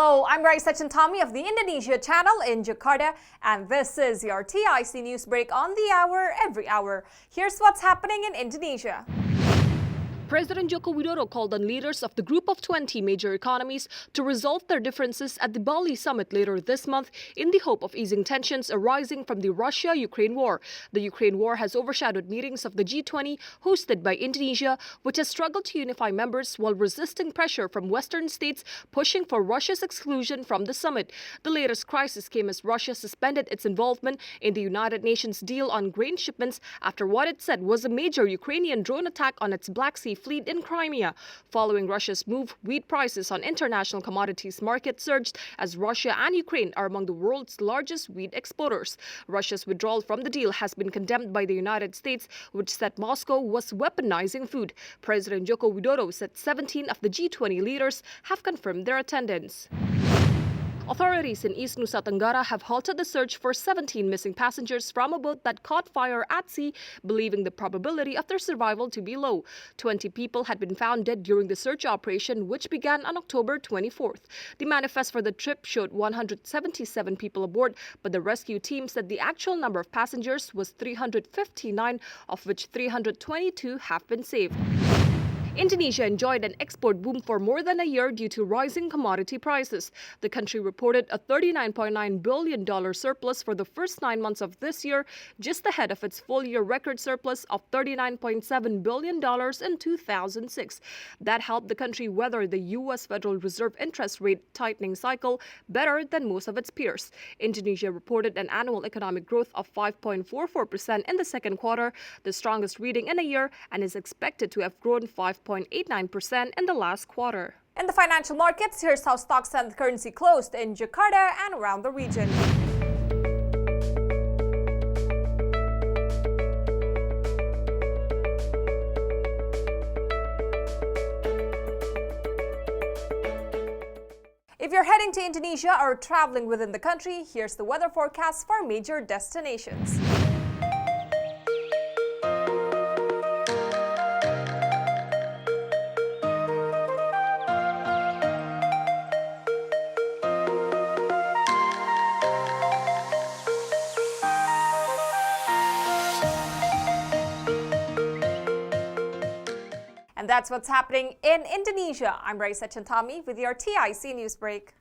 Hello, I'm Raisa Chantami of the Indonesia channel in Jakarta, and this is your TIC News Break on the hour, every hour. Here's what's happening in Indonesia. President Joko Widodo called on leaders of the Group of 20 major economies to resolve their differences at the Bali summit later this month in the hope of easing tensions arising from the Russia-Ukraine war. The Ukraine war has overshadowed meetings of the G20 hosted by Indonesia, which has struggled to unify members while resisting pressure from Western states pushing for Russia's exclusion from the summit. The latest crisis came as Russia suspended its involvement in the United Nations deal on grain shipments after what it said was a major Ukrainian drone attack on its Black Sea fleet in Crimea. Following Russia's move, wheat prices on international commodities market surged as Russia and Ukraine are among the world's largest wheat exporters. Russia's withdrawal from the deal has been condemned by the United States, which said Moscow was weaponizing food. President Joko Widodo said 17 of the G20 leaders have confirmed their attendance. Authorities in East Nusa Tenggara have halted the search for 17 missing passengers from a boat that caught fire at sea, believing the probability of their survival to be low. 20 people had been found dead during the search operation, which began on October 24th. The manifest for the trip showed 177 people aboard, but the rescue team said the actual number of passengers was 359, of which 322 have been saved. Indonesia enjoyed an export boom for more than a year due to rising commodity prices. The country reported a $39.9 billion surplus for the first 9 months of this year, just ahead of its full-year record surplus of $39.7 billion in 2006. That helped the country weather the U.S. Federal Reserve interest rate tightening cycle better than most of its peers. Indonesia reported an annual economic growth of 5.44% in the second quarter, the strongest reading in a year, and is expected to have grown 5.89% in the last quarter. In the financial markets, here's how stocks and currency closed in Jakarta and around the region. If you're heading to Indonesia or traveling within the country, here's the weather forecast for major destinations. And that's what's happening in Indonesia. I'm Raisa Chantami with your TIC News Break.